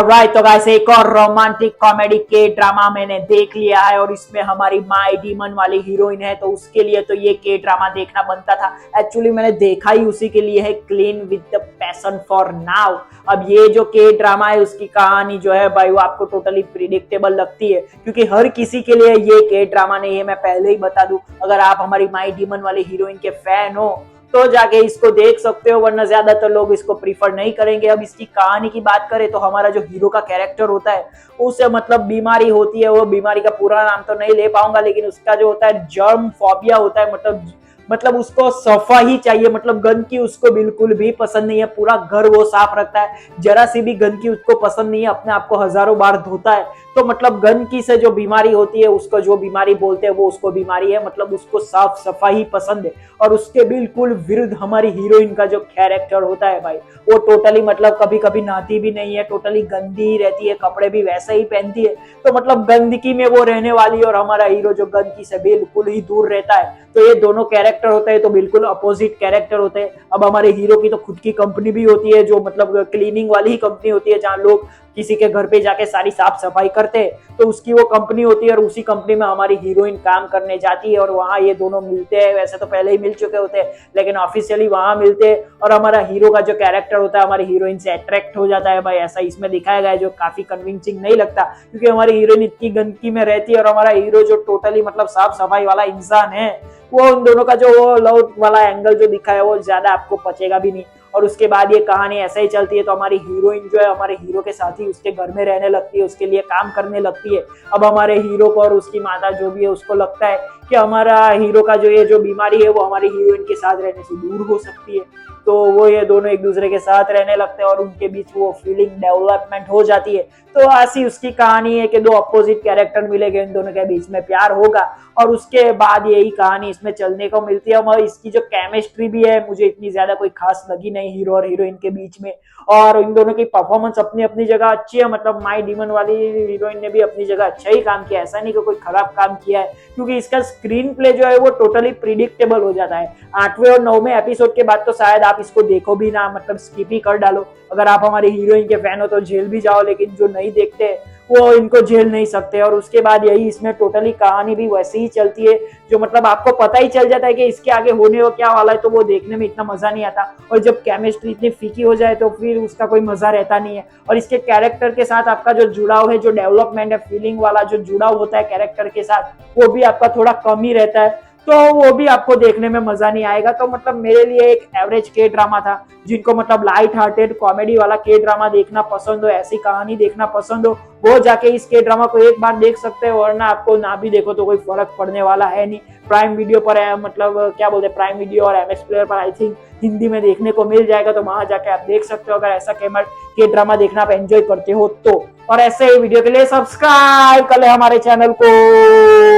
Right, तो guys एक और रोमांटिक कॉमेडी के ड्रामा मैंने देख लिया है और इसमें हमारी माई डीमन वाली हीरोइन है, तो उसके लिए तो ये के ड्रामा देखना बनता था। एक्चुअली मैंने देखा ही उसी के लिए है, clean with the passion for now. अब ये जो के ड्रामा है उसकी कहानी जो है भाई वो आपको टोटली प्रिडिक्टेबल लगती है, क्योंकि हर किसी के लिए ये के ड्रामा नहीं है। मैं पहले ही बता दूं, अगर आप हमारी माई डीमन वाली हीरोइन के फैन हो तो जाके इसको देख सकते हो, वरना ज्यादातर लोग इसको प्रीफर नहीं करेंगे। अब इसकी कहानी की बात करें तो हमारा जो हीरो का कैरेक्टर होता है उसे मतलब बीमारी होती है, वो बीमारी का पूरा नाम तो नहीं ले पाऊंगा, लेकिन उसका जो होता है जर्म फोबिया होता है। मतलब उसको सफा ही चाहिए, मतलब गंदगी उसको बिल्कुल भी पसंद नहीं है। पूरा घर वो साफ रखता है, जरा सी भी गंदगी उसको पसंद नहीं है, अपने आप को हजारों बार धोता है। तो मतलब गंदगी से जो बीमारी होती है उसको जो बीमारी बोलते हैं वो उसको बीमारी है, मतलब उसको साफ सफाई पसंद है। और उसके बिल्कुल विरुद्ध हमारी हीरोइन का जो कैरेक्टर होता है भाई वो टोटली मतलब कभी कभी नहाती भी नहीं है, टोटली गंदी ही रहती है, कपड़े भी वैसे ही पहनती है। तो मतलब गंदगी में वो रहने वाली, और हमारा हीरो जो गंदगी से बिल्कुल ही दूर रहता है। तो ये दोनों कैरेक्टर होते हैं तो बिल्कुल अपोजिट कैरेक्टर होते हैं। अब हमारे हीरो की तो खुद की कंपनी भी होती है, जो मतलब क्लीनिंग वाली ही कंपनी होती है, जहाँ लोग किसी के घर पे जाके सारी साफ सफाई करते हैं। तो उसकी वो कंपनी होती है और उसी कंपनी में हमारी हीरोइन काम करने जाती है और वहां ये दोनों मिलते हैं। वैसे तो पहले ही मिल चुके होते हैं, लेकिन ऑफिशियली वहां मिलते हैं और हमारा हीरो का जो कैरेक्टर होता है हमारी हीरोइन से अट्रैक्ट हो जाता है भाई। ऐसा इसमें दिखाया गया है, जो काफी कन्विंसिंग नहीं लगता, क्योंकि हमारी हीरोइन इतनी गंदगी में रहती है और हमारा हीरो जो टोटली मतलब साफ सफाई वाला इंसान है, वो उन दोनों का जो वो लव वाला एंगल जो दिखा है वो ज्यादा आपको पचेगा भी नहीं। और उसके बाद ये कहानी ऐसे ही चलती है, तो हमारी हीरोइन जो है हमारे हीरो के साथ ही उसके घर में रहने लगती है, उसके लिए काम करने लगती है। अब हमारे हीरो को और उसकी माता जो भी है उसको लगता है कि हमारा हीरो का जो ये जो बीमारी है वो हमारी हीरोइन के साथ रहने से दूर हो सकती है। तो वो ये दोनों एक दूसरे के साथ रहने लगते हैं और उनके बीच वो फीलिंग डेवलपमेंट हो जाती है। तो ऐसी उसकी कहानी है कि दो अपोजिट कैरेक्टर मिलेंगे, इन दोनों के बीच में प्यार होगा और उसके बाद यही कहानी इसमें चलने को मिलती है। और इसकी जो केमिस्ट्री भी है मुझे इतनी ज्यादा कोई खास लगी नहीं हीरो और हीरोइन के बीच में, और इन दोनों की परफॉर्मेंस अपनी अपनी जगह अच्छी है। मतलब माई डीमन वाली हीरोइन ने भी अपनी जगह अच्छा ही काम किया, ऐसा नहीं कि कोई खराब काम किया है, क्योंकि इसका स्क्रीन प्ले जो है वो टोटली प्रिडिक्टेबल हो जाता है। 8वें और 9वें एपिसोड के बाद तो शायद आप इसको देखो भी ना, मतलब स्किप ही कर डालो। अगर आप हमारी हीरोइन के फैन हो तो जेल भी जाओ, लेकिन जो नहीं देखते वो इनको झेल नहीं सकते। और उसके बाद यही इसमें टोटली कहानी भी वैसे ही चलती है, जो मतलब आपको पता ही चल जाता है कि इसके आगे होने को क्या वाला है, तो वो देखने में इतना मजा नहीं आता। और जब केमिस्ट्री इतनी फीकी हो जाए तो फिर उसका कोई मजा रहता नहीं है। और इसके कैरेक्टर के साथ आपका जो जुड़ाव है, जो डेवलपमेंट है, फीलिंग वाला जो जुड़ाव होता है कैरेक्टर के साथ, वो भी आपका थोड़ा कम ही रहता है, तो वो भी आपको देखने में मजा नहीं आएगा। तो मतलब मेरे लिए एक एवरेज के ड्रामा था। जिनको मतलब लाइट हार्टेड कॉमेडी वाला के ड्रामा देखना पसंद हो, ऐसी कहानी देखना पसंद हो, वो जाके इस के ड्रामा को एक बार देख सकते हो, वरना आपको ना भी देखो तो कोई फर्क पड़ने वाला है नहीं। प्राइम वीडियो पर है, मतलब क्या बोलते हैं, प्राइम वीडियो और एमएक्स प्लेयर पर आई थिंक हिंदी में देखने को मिल जाएगा, तो वहां जाके आप देख सकते हो अगर ऐसा के ड्रामा देखना आप एंजॉय करते हो तो। और ऐसे ही वीडियो के लिए सब्सक्राइब कर ले हमारे चैनल को।